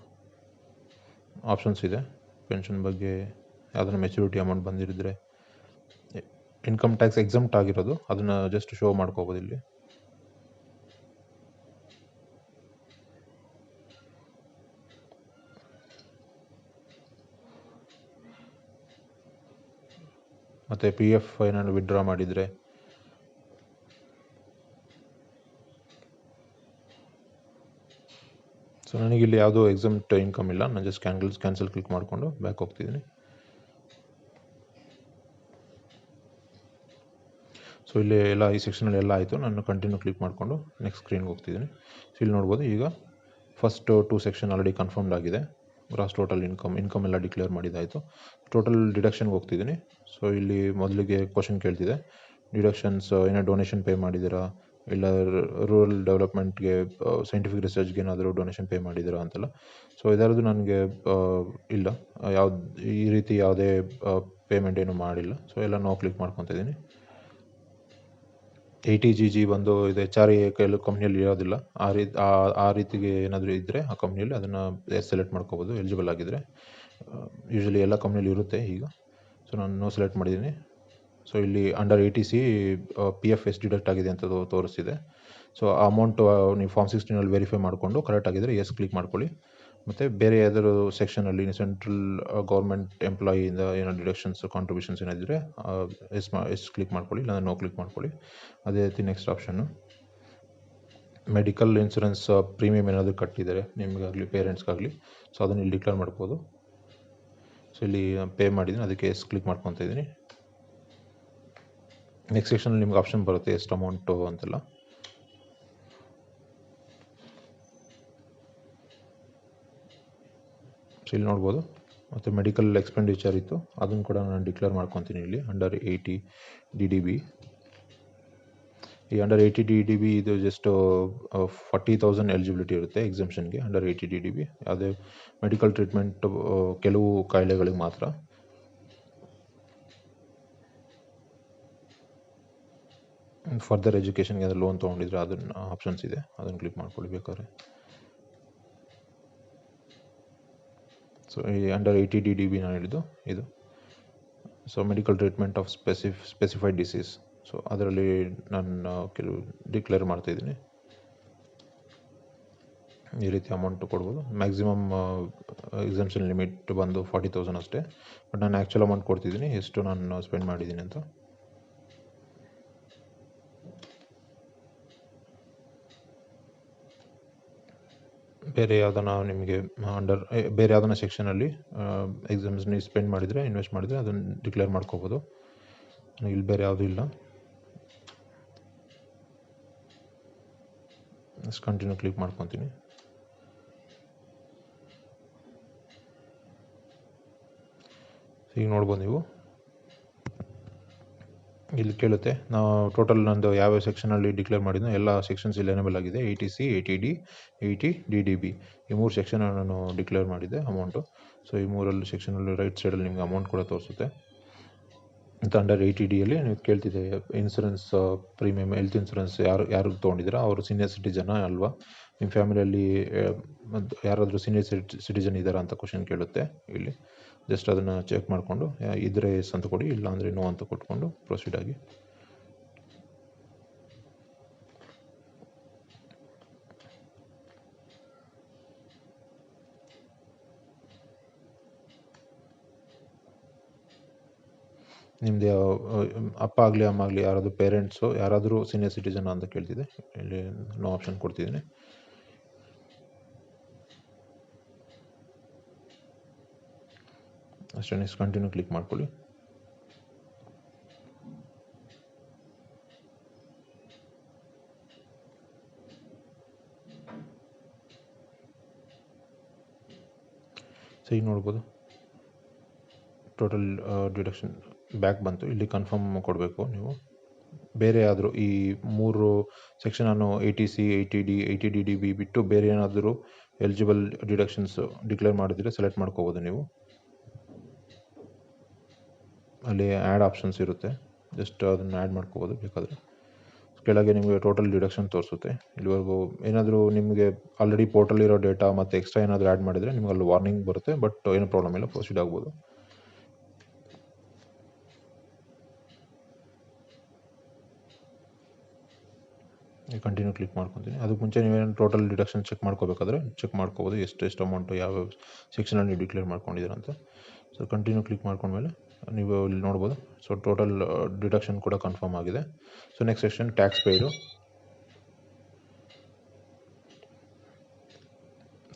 ಆಪ್ಷನ್ಸ್ ಇದೆ ಪೆನ್ಷನ್ ಬಗ್ಗೆ, ಯಾವ್ದಾದ್ರು ಮೆಚುರಿಟಿ ಅಮೌಂಟ್ ಬಂದಿರಿದ್ರೆ, ಇನ್ಕಮ್ ಟ್ಯಾಕ್ಸ್ ಎಕ್ಸಮ್ಟ್ ಆಗಿರೋದು ಅದನ್ನು ಜಸ್ಟ್ ಶೋ ಮಾಡ್ಕೋಬೋದು ಇಲ್ಲಿ. ಮತ್ತು PF ಏನಾದ್ರು ವಿಡ್ರಾ ಮಾಡಿದರೆ, ಸೊ ನನಗಿಲ್ಲಿ ಯಾವುದೋ ಎಕ್ಸಮ್ಟ್ ಇನ್ಕಮ್ ಇಲ್ಲ. ನಾನು ಜಸ್ಟ್ ಕ್ಯಾನ್ಸಲ್ ಕ್ಲಿಕ್ ಮಾಡಿಕೊಂಡು ಬ್ಯಾಕ್ ಹೋಗ್ತಿದ್ದೀನಿ. ಸೊ ಇಲ್ಲಿ ಎಲ್ಲ ಈ ಸೆಕ್ಷನಲ್ಲಿ ಎಲ್ಲ ಆಯಿತು. ನಾನು ಕಂಟಿನ್ಯೂ ಕ್ಲಿಕ್ ಮಾಡಿಕೊಂಡು ನೆಕ್ಸ್ಟ್ ಸ್ಕ್ರೀನ್ಗೆ ಹೋಗ್ತಿದ್ದೀನಿ. ಸೊ ಇಲ್ಲಿ ನೋಡ್ಬೋದು ಈಗ ಫಸ್ಟ್ 2 ಸೆಕ್ಷನ್ ಆಲ್ರೆಡಿ ಕನ್ಫರ್ಮ್ಡ್ ಆಗಿದೆ. ಗ್ರಾಸ್ ಟೋಟಲ್ ಇನ್ಕಮ್ ಎಲ್ಲ ಡಿಕ್ಲೇರ್ ಮಾಡಿದ್ದಾಯಿತು. ಟೋಟಲ್ ಡಿಡಕ್ಷನ್ಗೆ ಹೋಗ್ತಿದ್ದೀನಿ. ಸೊ ಇಲ್ಲಿ ಮೊದಲಿಗೆ ಕ್ವಶನ್ ಕೇಳ್ತಿದೆ, ಡಿಡಕ್ಷನ್ಸ್ ಏನೋ ಡೊನೇಷನ್ ಪೇ ಮಾಡಿದ್ದೀರಾ, ಇಲ್ಲ ರೂರಲ್ ಡೆವಲಪ್ಮೆಂಟ್ಗೆ, ಸೈಂಟಿಫಿಕ್ ರಿಸರ್ಚ್ಗೆ ಏನಾದರೂ ಡೊನೇಷನ್ ಪೇ ಮಾಡಿದ್ದೀರಾ ಅಂತೆಲ್ಲ. ಸೊ ಇದರದ್ದು ನನಗೆ ಇಲ್ಲ, ಈ ರೀತಿ ಯಾವುದೇ ಪೇಮೆಂಟ್ ಏನು ಮಾಡಿಲ್ಲ. ಸೊ ಎಲ್ಲ ನೋ ಕ್ಲಿಕ್ ಮಾಡ್ಕೊತಾ ಇದ್ದೀನಿ. 80GG ಬಂದು ಇದು HRA ಕೆಲವು ಕಂಪ್ನಿಯಲ್ಲಿ ಇರೋದಿಲ್ಲ. ಆ ರೀತಿಗೆ ಏನಾದರೂ ಇದ್ದರೆ ಆ ಕಂಪ್ನಿಯಲ್ಲಿ ಅದನ್ನು ಸೆಲೆಕ್ಟ್ ಮಾಡ್ಕೋಬೋದು ಎಲಿಜಿಬಲ್ ಆಗಿದ್ದರೆ. ಯೂಶ್ವಲಿ ಎಲ್ಲ ಕಂಪ್ನಿಯಲ್ಲಿ ಇರುತ್ತೆ ಈಗ. ಸೊ ನಾನು ನೋ ಸೆಲೆಕ್ಟ್ ಮಾಡಿದ್ದೀನಿ. ಸೊ ಇಲ್ಲಿ ಅಂಡರ್ 80C PF ಎಷ್ಟು ಡಿಡಕ್ಟ್ ಆಗಿದೆ ಅಂತ ತೋರಿಸ್ತಿದೆ. ಸೊ ಆ ಅಮೌಂಟು ನೀವು ಫಾರ್ಮ್ 16 ವೆರಿಫೈ ಮಾಡಿಕೊಂಡು ಕರೆಕ್ಟ್ ಆಗಿದ್ದರೆ ಎಸ್ ಕ್ಲಿಕ್ ಮಾಡ್ಕೊಳ್ಳಿ. ಮತ್ತು ಬೇರೆ ಯಾವ್ದಾದ್ರು ಸೆಕ್ಷನಲ್ಲಿ ಸೆಂಟ್ರಲ್ ಗೌರ್ಮೆಂಟ್ ಎಂಪ್ಲಾಯಿಯಿಂದ ಏನೋ ಡಿಡಕ್ಷನ್ಸ್ ಕಾಂಟ್ರಿಬ್ಯೂಷನ್ಸ್ ಏನಾದಿದ್ರೆ ಎಸ್ ಕ್ಲಿಕ್ ಮಾಡ್ಕೊಳ್ಳಿ, ಇಲ್ಲ ನೋ ಕ್ಲಿಕ್ ಮಾಡ್ಕೊಳ್ಳಿ. ಅದೇ ರೀತಿ next option, medical insurance premium ಏನಾದರೂ ಕಟ್ಟಿದ್ದಾರೆ ನಿಮಗಾಗಲಿ ಪೇರೆಂಟ್ಸ್ಗಾಗಲಿ, ಸೊ ಅದನ್ನು ಇಲ್ಲಿ ಡಿಕ್ಲೇರ್ ಮಾಡ್ಬೋದು. ಸೊ ಇಲ್ಲಿ ಪೇ ಮಾಡಿದ್ದೀನಿ, ಅದಕ್ಕೆ ಎಸ್ ಕ್ಲಿಕ್ ಮಾಡ್ಕೊತಾ ಇದ್ದೀನಿ. ನೆಕ್ಸ್ಟ್ ಸೆಕ್ಷನಲ್ಲಿ ನಿಮ್ಗೆ ಆಪ್ಷನ್ ಬರುತ್ತೆ ಎಷ್ಟು ಅಮೌಂಟು ಅಂತೆಲ್ಲ. ಸೊ ಇಲ್ಲಿ ನೋಡ್ಬೋದು. ಮತ್ತು ಮೆಡಿಕಲ್ ಎಕ್ಸ್ಪೆಂಡಿಚರ್ ಇತ್ತು, ಅದನ್ನು ಕೂಡ ನಾನು ಡಿಕ್ಲೇರ್ ಮಾಡ್ಕೊತೀನಿ ಇಲ್ಲಿ ಅಂಡರ್ 80 DDB. ಈ ಅಂಡರ್ 80 DDB ಇದು ಜಸ್ಟ್ 40,000 ಎಲಿಜಿಬಿಲಿಟಿ ಇರುತ್ತೆ ಎಕ್ಸಮ್ಷನ್ಗೆ ಅಂಡರ್ 80 DDB. ಯಾವುದೇ ಮೆಡಿಕಲ್ ಟ್ರೀಟ್ಮೆಂಟ್ ಕೆಲವು ಕಾಯಿಲೆಗಳಿಗೆ ಮಾತ್ರ. ಫರ್ದರ್ ಎಜುಕೇಷನ್ಗೆ ಏನಾದರೂ ಲೋನ್ ತೊಗೊಂಡಿದ್ರೆ ಅದನ್ನು ಆಪ್ಷನ್ಸ್ ಇದೆ, ಅದನ್ನು ಕ್ಲಿಕ್ ಮಾಡ್ಕೊಳ್ಳಿ ಬೇಕಾದ್ರೆ. ಸೊ ಈ ಅಂಡರ್ 80 DDB ನಾನು ಹೇಳಿದ್ದು ಇದು. So medical treatment of specified disease, so ಅದರಲ್ಲಿ ನಾನು ಕೆಲವು ಡಿಕ್ಲೇರ್ ಮಾಡ್ತಾಯಿದ್ದೀನಿ. ಈ ರೀತಿ ಅಮೌಂಟು ಕೊಡ್ಬೋದು. ಮ್ಯಾಕ್ಸಿಮಮ್ ಎಕ್ಸಮ್ಷನ್ ಲಿಮಿಟ್ ಬಂದು 40,000 ಅಷ್ಟೇ. ಬಟ್ ನಾನು ಆ್ಯಕ್ಚುಲ್ ಅಮೌಂಟ್ ಕೊಡ್ತಿದ್ದೀನಿ, ಎಷ್ಟು ನಾನು ಸ್ಪೆಂಡ್ ಮಾಡಿದ್ದೀನಿ ಅಂತ. ಬೇರೆ ಯಾವುದನ್ನ ನಿಮಗೆ ಬೇರೆ ಯಾವುದನ್ನ ಸೆಕ್ಷನಲ್ಲಿ ಎಕ್ಸಾಮ್ಸ್ ನೀವು ಸ್ಪೆಂಡ್ ಮಾಡಿದರೆ, ಇನ್ವೆಸ್ಟ್ ಮಾಡಿದರೆ ಅದನ್ನು ಡಿಕ್ಲೇರ್ ಮಾಡ್ಕೋಬೋದು. ಇಲ್ಲಿ ಬೇರೆ ಯಾವುದೂ ಇಲ್ಲ. ಕಂಟಿನ್ಯೂ ಕ್ಲಿಕ್ ಮಾಡ್ಕೊತೀನಿ. ಈಗ ನೋಡ್ಬೋದು ನೀವು, ಇಲ್ಲಿ ಕೇಳುತ್ತೆ ನಾವು ಟೋಟಲ್ ನಂದು ಯಾವ್ಯಾವ ಸೆಕ್ಷನಲ್ಲಿ ಡಿಕ್ಲೇರ್ ಮಾಡಿದ್ನೋ ಎಲ್ಲ ಸೆಕ್ಷನ್ಸ್ ಇಲ್ಲಿ ಎನೇಬಲ್ ಆಗಿದೆ. 80C, 80D, 80 DDB, ಈ 3 ಸೆಕ್ಷನ್ ನಾನು ಡಿಕ್ಲೇರ್ ಮಾಡಿದ್ದೆ ಅಮೌಂಟು. ಸೊ ಈ 3 ಸೆಕ್ಷನಲ್ಲಿ ರೈಟ್ ಸೈಡಲ್ಲಿ ನಿಮಗೆ ಅಮೌಂಟ್ ಕೂಡ ತೋರಿಸುತ್ತೆ. ಮತ್ತು ಅಂಡರ್ 80Dಯಲ್ಲಿ ನೀವು ಕೇಳ್ತಿದ್ದೆ ಇನ್ಸೂರೆನ್ಸ್ ಪ್ರೀಮಿಯಮ್, ಹೆಲ್ತ್ ಇನ್ಸೂರೆನ್ಸ್ ಯಾರು ತೊಗೊಂಡಿದ್ದೀರಾ ಅವರು ಸೀನಿಯರ್ ಸಿಟಿಜನ್ ಅಲ್ವಾ, ನಿಮ್ಮ ಫ್ಯಾಮಿಲಿಯಲ್ಲಿ ಯಾರಾದರೂ ಸೀನಿಯರ್ ಸಿಟಿಜನ್ ಇದ್ದಾರಾ ಅಂತ ಕ್ವಶನ್ ಕೇಳುತ್ತೆ. ಇಲ್ಲಿ ಜಸ್ಟ್ ಅದನ್ನು ಚೆಕ್ ಮಾಡಿಕೊಂಡು ಇದ್ದರೆ ಎಸ್ ಅಂತ ಕೊಡಿ, ಇಲ್ಲ ಅಂದರೆ ನೋ ಅಂತ ಕೊಟ್ಕೊಂಡು ಪ್ರೊಸೀಡ್ ಆಗಿ. ನಿಮ್ಮದು ಅಪ್ಪ ಆಗಲಿ ಅಮ್ಮ ಆಗಲಿ ಯಾರಾದರೂ ಪೇರೆಂಟ್ಸು ಯಾರಾದರೂ ಸೀನಿಯರ್ ಸಿಟಿಜನ್ ಅಂತ ಕೇಳ್ತಿದೆ, ಇಲ್ಲಿ ನೋ ಆಪ್ಷನ್ ಕೊಡ್ತಿದ್ದೀನಿ. ಅಷ್ಟೇ, ನೆಕ್ಸ್ಟ್ ಕಂಟಿನ್ಯೂ ಕ್ಲಿಕ್ ಮಾಡ್ಕೊಳ್ಳಿ. ಈಗ ನೋಡ್ಬೋದು ಟೋಟಲ್ ಡಿಡಕ್ಷನ್ ಬ್ಯಾಕ್ ಬಂತು. ಇಲ್ಲಿ ಕನ್ಫರ್ಮ್ ಕೊಡಬೇಕು ನೀವು. ಬೇರೆ ಆದರೂ ಈ 3 ಸೆಕ್ಷನನ್ನು 80C 80D 80DDB ಬಿಟ್ಟು ಬೇರೆ ಏನಾದರೂ ಎಲಿಜಿಬಲ್ ಡಿಡಕ್ಷನ್ಸ್ ಡಿಕ್ಲೇರ್ ಮಾಡಿದರೆ ಸೆಲೆಕ್ಟ್ ಮಾಡ್ಕೋಬೋದು ನೀವು. ಅಲ್ಲಿ ಆ್ಯಡ್ ಆಪ್ಷನ್ಸ್ ಇರುತ್ತೆ, ಜಸ್ಟ್ ಅದನ್ನು ಆ್ಯಡ್ ಮಾಡ್ಕೋಬೋದು. ಬೇಕಾದರೆ ಕೆಳಗೆ ನಿಮಗೆ ಟೋಟಲ್ ಡಿಡಕ್ಷನ್ ತೋರಿಸುತ್ತೆ. ಇಲ್ಲಿವರೆಗೂ ಏನಾದರೂ ನಿಮಗೆ ಆಲ್ರೆಡಿ ಪೋರ್ಟಲ್ ಇರೋ ಡೇಟಾ ಮತ್ತು ಎಕ್ಸ್ಟ್ರಾ ಏನಾದರೂ ಆ್ಯಡ್ ಮಾಡಿದರೆ ನಿಮ್ಗೆ ಅಲ್ಲಿ ವಾರ್ನಿಂಗ್ ಬರುತ್ತೆ, ಬಟ್ ಏನೂ ಪ್ರಾಬ್ಲಮ್ ಇಲ್ಲ, ಪ್ರೊಸೀಡ್ ಆಗ್ಬೋದು. ಕಂಟಿನ್ಯೂ ಕ್ಲಿಕ್ ಮಾಡ್ಕೊತೀನಿ. ಅದಕ್ಕೆ ಮುಂಚೆ ನೀವೇನು ಟೋಟಲ್ ಡಿಡಕ್ಷನ್ ಚೆಕ್ ಮಾಡ್ಕೋಬೇಕಾದ್ರೆ ಚೆಕ್ ಮಾಡ್ಕೋಬೋದು, ಎಷ್ಟು ಅಮೌಂಟು ಯಾವ ಸೆಕ್ಷನಲ್ಲಿ ಡಿಕ್ಲೇರ್ ಮಾಡ್ಕೊಂಡಿದ್ದೀರ ಅಂತ. ಸೊ ಕಂಟಿನ್ಯೂ ಕ್ಲಿಕ್ ಮಾಡ್ಕೊಂಡ್ಮೇಲೆ ನೀವು ಇಲ್ಲಿ ನೋಡ್ಬೋದು. ಸೊ ಟೋಟಲ್ ಡಿಡಕ್ಷನ್ ಕೂಡ ಕನ್ಫರ್ಮ್ ಆಗಿದೆ. So next section tax paid.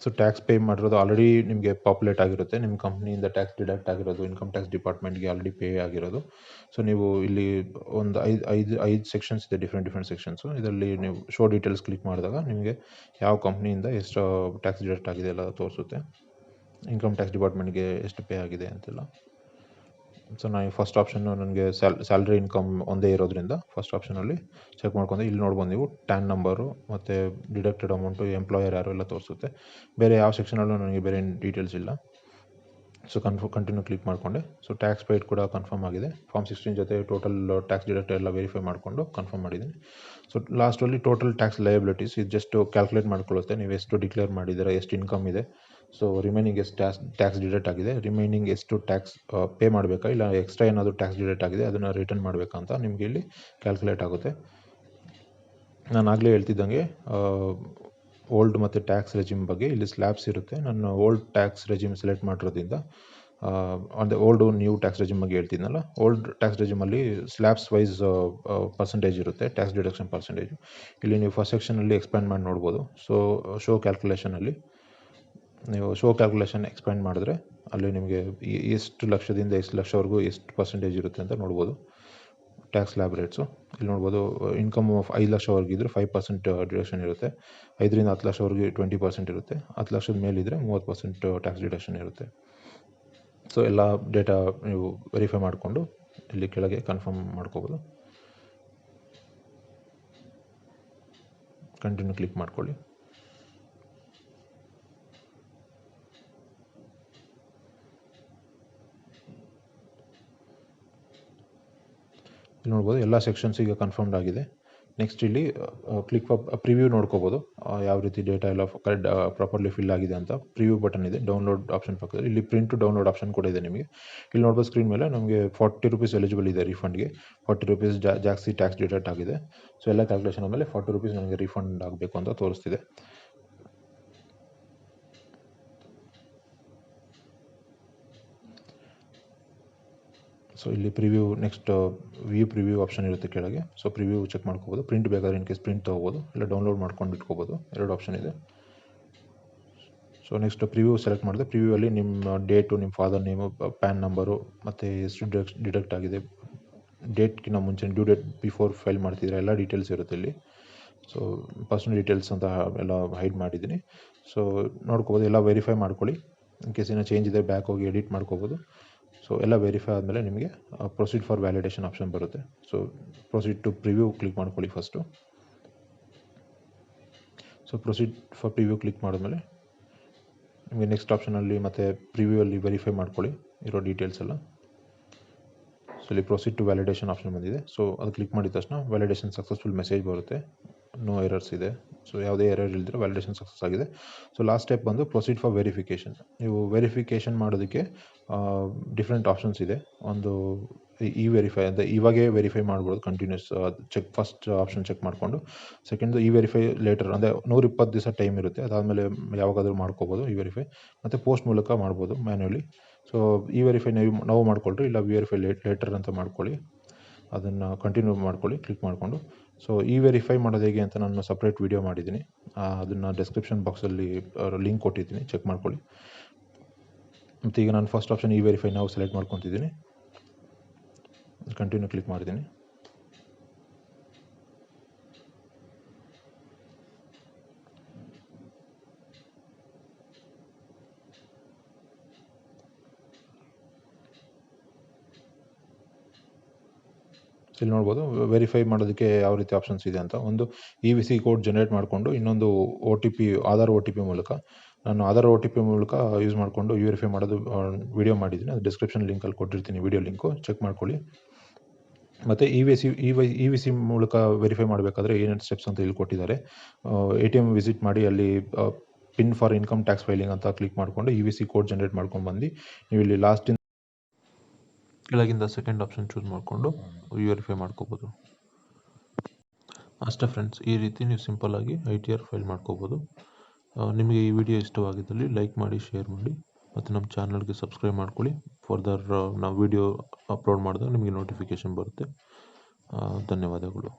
So tax pay ಮಾಡಿರೋದು ಆಲ್ರೆಡಿ ನಿಮಗೆ ಪಾಪ್ಯುಲೇಟ್ ಆಗಿರುತ್ತೆ, ನಿಮ್ಮ ಕಂಪ್ನಿಯಿಂದ ಟ್ಯಾಕ್ಸ್ ಡಿಡಕ್ಟ್ ಆಗಿರೋದು ಇನ್ಕಮ್ ಟ್ಯಾಕ್ಸ್ ಡಿಪಾರ್ಟ್ಮೆಂಟ್ಗೆ ಆಲ್ರೆಡಿ ಪೇ ಆಗಿರೋದು. ಸೊ ನೀವು ಇಲ್ಲಿ ಒಂದು ಐದು ಸೆಕ್ಷನ್ಸ್ ಇದೆ, ಡಿಫ್ರೆಂಟ್ ಸೆಕ್ಷನ್ಸು. ಇದರಲ್ಲಿ ನೀವು ಶೋ ಡೀಟೇಲ್ಸ್ ಕ್ಲಿಕ್ ಮಾಡಿದಾಗ ನಿಮಗೆ ಯಾವ ಕಂಪ್ನಿಯಿಂದ ಎಷ್ಟು ಟ್ಯಾಕ್ಸ್ ಡಿಡಕ್ಟ್ ಆಗಿದೆ ಎಲ್ಲ ತೋರಿಸುತ್ತೆ, ಇನ್ಕಮ್ ಟ್ಯಾಕ್ಸ್ ಡಿಪಾರ್ಟ್ಮೆಂಟ್ಗೆ ಎಷ್ಟು ಪೇ ಆಗಿದೆ ಅಂತೆಲ್ಲ. ಸೊ ನಾನು ಫಸ್ಟ್ ಆಪ್ಷನ್ನು ನನಗೆ ಸ್ಯಾಲ್ರಿ ಇನ್ಕಮ್ ಒಂದೇ ಇರೋದ್ರಿಂದ ಫಸ್ಟ್ ಆಪ್ಷನಲ್ಲಿ ಚೆಕ್ ಮಾಡ್ಕೊಂಡೆ. ಇಲ್ಲಿ ನೋಡ್ಬೋದು ನೀವು ಟ್ಯಾನ್ ನಂಬರು ಮತ್ತು ಡಿಡಕ್ಟೆಡ್ ಅಮೌಂಟು, ಎಂಪ್ಲಾಯರ್ ಯಾರು ಎಲ್ಲ ತೋರಿಸುತ್ತೆ. ಬೇರೆ ಯಾವ ಸೆಕ್ಷನಲ್ಲೂ ನನಗೆ ಬೇರೆ ಡೀಟೇಲ್ಸ್ ಇಲ್ಲ. ಸೊ ಕಂಟಿನ್ಯೂ ಕ್ಲಿಕ್ ಮಾಡಿಕೊಂಡೆ. ಸೊ ಟ್ಯಾಕ್ಸ್ ಪೇಯ್ಡ್ ಕೂಡ ಕನ್ಫರ್ಮ್ ಆಗಿದೆ. ಫಾರ್ಮ್ 16 ಜೊತೆ ಟೋಟಲ್ ಟ್ಯಾಕ್ಸ್ ಡಿಡಕ್ಟ್ ಎಲ್ಲ ವೆರಿಫೈ ಮಾಡಿಕೊಂಡು ಕನ್ಫರ್ಮ್ ಮಾಡಿದ್ದೀನಿ. ಸೊ ಲಾಸ್ಟಲ್ಲಿ ಟೋಟಲ್ ಟ್ಯಾಕ್ಸ್ ಲಯಬಿಲಿಟೀಸ್ ಇದು ಜಸ್ಟ್ ಕ್ಯಾಲ್ಕುಲೇಟ್ ಮಾಡ್ಕೊಳ್ಳುತ್ತೆ, ನೀವು ಎಷ್ಟು ಡಿಕ್ಲೇರ್ ಮಾಡಿದ್ದೀರಾ, ಎಷ್ಟು ಇನ್ಕಮ್ ಇದೆ, ಸೊ ರಿಮೈನಿಂಗ್ ಎಷ್ಟು ಟ್ಯಾಕ್ಸ್ ಡಿಡಕ್ಟ್ ಆಗಿದೆ, ರಿಮೈನಿಂಗ್ ಎಷ್ಟು ಟ್ಯಾಕ್ಸ್ ಪೇ ಮಾಡಬೇಕಾ, ಇಲ್ಲ ಎಕ್ಸ್ಟ್ರಾ ಏನಾದರೂ ಟ್ಯಾಕ್ಸ್ ಡಿಡಕ್ಟ್ ಆಗಿದೆ ಅದನ್ನು ರಿಟರ್ನ್ ಮಾಡಬೇಕಾ ಅಂತ ನಿಮಗೆ ಇಲ್ಲಿ ಕ್ಯಾಲ್ಕುಲೇಟ್ ಆಗುತ್ತೆ. ನಾನು ಆಗಲೇ ಹೇಳ್ತಿದ್ದಂಗೆ ಓಲ್ಡ್ ಮತ್ತು ಟ್ಯಾಕ್ಸ್ ರೆಜಿಮ್ ಬಗ್ಗೆ ಇಲ್ಲಿ ಸ್ಲ್ಯಾಬ್ಸ್ ಇರುತ್ತೆ. ನಾನು ಓಲ್ಡ್ ಟ್ಯಾಕ್ಸ್ ರೆಜಿಮ್ ಸೆಲೆಕ್ಟ್ ಮಾಡಿರೋದ್ರಿಂದ ಅಂದರೆ ಓಲ್ಡು ನ್ಯೂ ಟ್ಯಾಕ್ಸ್ ರೆಜಿಮ್ ಬಗ್ಗೆ ಹೇಳ್ತಿದ್ನಲ್ಲ, ಓಲ್ಡ್ ಟ್ಯಾಕ್ಸ್ ರೆಜಿಮಲ್ಲಿ ಸ್ಲ್ಯಾಬ್ಸ್ ವೈಸ್ ಪರ್ಸೆಂಟೇಜ್ ಇರುತ್ತೆ, ಟ್ಯಾಕ್ಸ್ ಡಿಡಕ್ಷನ್ ಪರ್ಸೆಂಟೇಜು. ಇಲ್ಲಿ ನೀವು ಫಸ್ಟ್ ಸೆಕ್ಷನಲ್ಲಿ ಎಕ್ಸ್ಪ್ಯಾಂಡ್ ಮಾಡಿ ನೋಡ್ಬೋದು. ಸೊ ಶೋ ಕ್ಯಾಲ್ಕುಲೇಷನಲ್ಲಿ ನೀವು ಶೋ ಕ್ಯಾಲ್ಕುಲೇಷನ್ ಎಕ್ಸ್ಪ್ಯಾಂಡ್ ಮಾಡಿದ್ರೆ ಅಲ್ಲಿ ನಿಮಗೆ ಎಷ್ಟು ಲಕ್ಷದಿಂದ ಎಷ್ಟು ಲಕ್ಷವರೆಗೂ ಎಷ್ಟು ಪರ್ಸೆಂಟೇಜ್ ಇರುತ್ತೆ ಅಂತ ನೋಡ್ಬೋದು. ಟ್ಯಾಕ್ಸ್ ಸ್ಲ್ಯಾಬ್ ರೇಟ್ಸು ಇಲ್ಲಿ ನೋಡ್ಬೋದು. ಇನ್ಕಮ್ 5 ಲಕ್ಷವರೆಗೂ ಇದ್ದರೆ 5% ಡಿಡಕ್ಷನ್ ಇರುತ್ತೆ, 5ರಿಂದ 10 ಲಕ್ಷವರೆಗೆ 20% ಇರುತ್ತೆ, 10 ಲಕ್ಷದ ಮೇಲಿದ್ದರೆ 30% ಟ್ಯಾಕ್ಸ್ ಡಿಡಕ್ಷನ್ ಇರುತ್ತೆ. ಸೊ ಎಲ್ಲ ಡೇಟಾ ನೀವು ವೆರಿಫೈ ಮಾಡಿಕೊಂಡು ಇಲ್ಲಿ ಕೆಳಗೆ ಕನ್ಫರ್ಮ್ ಮಾಡ್ಕೋಬೋದು. ಕಂಟಿನ್ಯೂ ಕ್ಲಿಕ್ ಮಾಡ್ಕೊಳ್ಳಿ. ಇಲ್ಲಿ ನೋಡ್ಬೋದು ಎಲ್ಲ ಸೆಕ್ಷನ್ಸ್ ಈಗ ಕನ್ಫರ್ಮ್ಡ್ ಆಗಿದೆ. ನೆಕ್ಸ್ಟ್ ಇಲ್ಲಿ ಕ್ಲಿಕ್ ಪ್ರಿವ್ಯೂ ನೋಡ್ಕೋಬೋದು, ಯಾವ ರೀತಿ ಡೇಟಾ ಎಲ್ಲ ಕರೆಕ್ಟ್ ಪ್ರಾಪರ್ಲಿ ಫಿಲ್ ಆಗಿದೆ ಅಂತ. ಪ್ರಿವ್ಯೂ ಬಟನ್ ಇದೆ ಡೌನ್ಲೋಡ್ ಆಪ್ಷನ್ ಪಕ್ಕದಲ್ಲಿ, ಇಲ್ಲಿ ಪ್ರಿಂಟ್ ಟು ಡೌನ್ಲೋಡ್ ಆಪ್ಷನ್ ಕೂಡ ಇದೆ ನಿಮಗೆ. ಇಲ್ಲಿ ನೋಡ್ಬೋದು ಸ್ಕ್ರೀನ್ ಮೇಲೆ ನಮಗೆ 40 ರೂಪೀಸ್ ಎಲಿಜಿಬಲ್ ಇದೆ ರೀಫಂಡ್ಗೆ. 40 ರೂಪೀಸ್ ಜಾಸ್ತಿ ಟ್ಯಾಕ್ಸ್ ಡಿಡಕ್ಟ್ ಆಗಿದೆ. ಸೊ ಎಲ್ಲ ಕ್ಯಾಲ್ಕುಲೇಷನ್ ಆದಮೇಲೆ 40 ರೂಪೀಸ್ ನನಗೆ ರೀಫಂಡ್ ಆಗಬೇಕು ಅಂತ ತೋರಿಸ್ತಿದೆ. ಸೊ ಇಲ್ಲಿ preview next view preview option ಇರುತ್ತೆ ಕೆಳಗೆ. ಸೊ ಪ್ರಿವ್ಯೂ ಚೆಕ್ ಮಾಡ್ಕೋಬೋದು. ಪ್ರಿಂಟ್ ಬೇಕಾದ್ರೆ ಇನ್ ಕೇಸ್ ಪ್ರಿಂಟ್ ತೊಗೋಬೋದು, ಇಲ್ಲ ಡೌನ್ಲೋಡ್ ಮಾಡ್ಕೊಂಡು ಇಟ್ಕೋಬೋದು, 2 ಆಪ್ಷನ್ ಇದೆ. ಸೊ ನೆಕ್ಸ್ಟ್ ಪ್ರಿವ್ಯೂ ಸೆಲೆಕ್ಟ್ ಮಾಡಿದೆ. ಪ್ರಿವ್ಯೂವಲ್ಲಿ ನಿಮ್ಮ ಡೇಟು, ನಿಮ್ಮ ಫಾದರ್ ನೇಮು, ಪ್ಯಾನ್ ನಂಬರು ಮತ್ತು ಎಷ್ಟು ಡಿಡಕ್ಟ್ ಆಗಿದೆ, ಡೇಟ್ಗಿಂತ ಮುಂಚೆ ಡ್ಯೂ ಡೇಟ್ ಬಿಫೋರ್ ಫೈಲ್ ಮಾಡ್ತಿದ್ರೆ ಎಲ್ಲ ಡೀಟೇಲ್ಸ್ ಇರುತ್ತೆ ಇಲ್ಲಿ. ಸೊ ಪರ್ಸನಲ್ ಡೀಟೇಲ್ಸ್ ಅಂತ ಎಲ್ಲ ಹೈಡ್ ಮಾಡಿದ್ದೀನಿ. ಸೊ ನೋಡ್ಕೋಬೋದು, ಎಲ್ಲ ವೆರಿಫೈ ಮಾಡ್ಕೊಳ್ಳಿ. ಇನ್ ಕೇಸ್ ಏನೋ ಚೇಂಜ್ ಇದೆ ಬ್ಯಾಕ್ ಹೋಗಿ ಎಡಿಟ್ ಮಾಡ್ಕೋಬೋದು. ಸೊ ಎಲ್ಲ ವೆರಿಫೈ ಆದಮೇಲೆ ನಿಮಗೆ ಪ್ರೊಸೀಡ್ ಫಾರ್ ವ್ಯಾಲಿಡೇಷನ್ ಆಪ್ಷನ್ ಬರುತ್ತೆ. So proceed to preview click ಮಾಡ್ಕೊಳ್ಳಿ first. So proceed for preview click ಮಾಡಿದ್ಮೇಲೆ ನಿಮಗೆ ನೆಕ್ಸ್ಟ್ ಆಪ್ಷನಲ್ಲಿ ಮತ್ತು ಪ್ರಿವ್ಯೂವಲ್ಲಿ ವೆರಿಫೈ ಮಾಡ್ಕೊಳ್ಳಿ ಇರೋ ಡೀಟೇಲ್ಸ್ ಎಲ್ಲ. ಸೊ ಇಲ್ಲಿ ಪ್ರೊಸೀಡ್ ಟು ವ್ಯಾಲಿಡೇಷನ್ ಆಪ್ಷನ್ ಬಂದಿದೆ. ಸೊ ಅದು ಕ್ಲಿಕ್ ಮಾಡಿದ ತಕ್ಷಣ ವ್ಯಾಲಿಡೇಷನ್ ಸಕ್ಸಸ್ಫುಲ್ ಮೆಸೇಜ್ ಬರುತ್ತೆ, ನೋ ಎರರ್ಸ್ ಇದೆ. ಸೊ ಯಾವುದೇ ಎರರ್ ಇಲ್ಲದ್ರೆ ವ್ಯಾಲಿಡೇಷನ್ ಸಕ್ಸಸ್ ಆಗಿದೆ. ಸೊ ಲಾಸ್ಟ್ ಸ್ಟೆಪ್ ಬಂದು ಪ್ರೊಸೀಡ್ ಫಾರ್ ವೆರಿಫಿಕೇಷನ್. ನೀವು ವೆರಿಫಿಕೇಷನ್ ಮಾಡೋದಕ್ಕೆ ಡಿಫ್ರೆಂಟ್ ಆಪ್ಷನ್ಸ್ ಇದೆ. ಒಂದು ವೆರಿಫೈ ಅಂತ ಇವಾಗೇ ವೆರಿಫೈ ಮಾಡ್ಬೋದು continuous check. First option check ಮಾಡಿಕೊಂಡು ಸೆಕೆಂಡ್ದು ವೆರಿಫೈ ಲೇಟರ್, ಅಂದರೆ 120 ದಿವಸ ಟೈಮ್ ಇರುತ್ತೆ, ಅದಾದಮೇಲೆ ಯಾವಾಗಾದರೂ ಮಾಡ್ಕೋಬೋದು ವೆರಿಫೈ. ಮತ್ತು ಪೋಸ್ಟ್ ಮೂಲಕ ಮಾಡ್ಬೋದು ಮ್ಯಾನ್ಯುವಲಿ. ಸೊ ವೆರಿಫೈ ನಾವು ಮಾಡ್ಕೊಳ್ರಿ, ಇಲ್ಲ ವೆರಿಫೈ ಲೇಟರ್ ಅಂತ ಮಾಡ್ಕೊಳ್ಳಿ, ಅದನ್ನು ಕಂಟಿನ್ಯೂ ಮಾಡ್ಕೊಳ್ಳಿ ಕ್ಲಿಕ್ ಮಾಡಿಕೊಂಡು. ಸೊ ವೆರಿಫೈ ಮಾಡೋದು ಹೇಗೆ ಅಂತ ನಾನು ಸಪ್ರೇಟ್ ವೀಡಿಯೋ ಮಾಡಿದ್ದೀನಿ, ಅದನ್ನು ಡಿಸ್ಕ್ರಿಪ್ಷನ್ ಬಾಕ್ಸಲ್ಲಿ ಲಿಂಕ್ ಕೊಟ್ಟಿದ್ದೀನಿ, ಚೆಕ್ ಮಾಡ್ಕೊಳ್ಳಿ. ಮತ್ತು ಈಗ ನಾನು ಫಸ್ಟ್ ಆಪ್ಷನ್ ವೆರಿಫೈ ನಾವು ಸೆಲೆಕ್ಟ್ ಮಾಡ್ಕೊತಿದ್ದೀನಿ, ಕಂಟಿನ್ಯೂ ಕ್ಲಿಕ್ ಮಾಡಿದ್ದೀನಿ. ಸೊ ಇಲ್ಲಿ ನೋಡ್ಬೋದು ವೆರಿಫೈ ಮಾಡೋದಕ್ಕೆ ಯಾವ ರೀತಿ ಆಪ್ಷನ್ಸ್ ಇದೆ ಅಂತ. ಒಂದು EVC ಕೋಡ್ ಜನರೇಟ್ ಮಾಡಿಕೊಂಡು, ಇನ್ನೊಂದು OTP ಆಧಾರ್ OTP ಮೂಲಕ. ನಾನು ಆಧಾರ್ OTP ಮೂಲಕ ಯೂಸ್ ಮಾಡಿಕೊಂಡು ವೆರಿಫೈ ಮಾಡೋದು ವಿಡಿಯೋ ಮಾಡಿದ್ದೀನಿ. ಅದು ಡಿಸ್ಕ್ರಿಪ್ಷನ್ ಲಿಂಕಲ್ಲಿ ಕೊಟ್ಟಿರ್ತೀನಿ, ವಿಡಿಯೋ ಲಿಂಕು ಚೆಕ್ ಮಾಡ್ಕೊಳ್ಳಿ. ಮತ್ತು EVC ಮೂಲಕ ವೆರಿಫೈ ಮಾಡಬೇಕಾದ್ರೆ ಏನೇನು ಸ್ಟೆಪ್ಸ್ ಅಂತ ಇಲ್ಲಿ ಕೊಟ್ಟಿದ್ದಾರೆ. ATM ವಿಸಿಟ್ ಮಾಡಿ ಅಲ್ಲಿ pin for income tax filing ಅಂತ ಕ್ಲಿಕ್ ಮಾಡಿಕೊಂಡು EVC ಕೋಡ್ ಜನರೇಟ್ ಮಾಡ್ಕೊಂಡು ಬಂದು ನೀವು ಇಲ್ಲಿ ಲಾಸ್ಟಿಂದ ಕೆಳಗಿಂದ ಸೆಕೆಂಡ್ ಆಪ್ಷನ್ ಚೂಸ್ ಮಾಡಿಕೊಂಡು ವೆರಿಫೈ ಮಾಡ್ಕೋಬೋದು. ಅಷ್ಟೇ ಫ್ರೆಂಡ್ಸ್, ಈ ರೀತಿ ನೀವು ಸಿಂಪಲ್ಲಾಗಿ ITR ಫೈಲ್ ಮಾಡ್ಕೋಬೋದು. ನಿಮಗೆ ಈ ವಿಡಿಯೋ ಇಷ್ಟವಾಗಿದ್ದಲ್ಲಿ ಲೈಕ್ ಮಾಡಿ, ಶೇರ್ ಮಾಡಿ ಮತ್ತು ನಮ್ಮ ಚಾನಲ್ಗೆ ಸಬ್ಸ್ಕ್ರೈಬ್ ಮಾಡ್ಕೊಳ್ಳಿ. ಫರ್ದರ್ ನಾವು ವಿಡಿಯೋ ಅಪ್ಲೋಡ್ ಮಾಡಿದಾಗ ನಿಮಗೆ ನೋಟಿಫಿಕೇಷನ್ ಬರುತ್ತೆ. ಧನ್ಯವಾದಗಳು.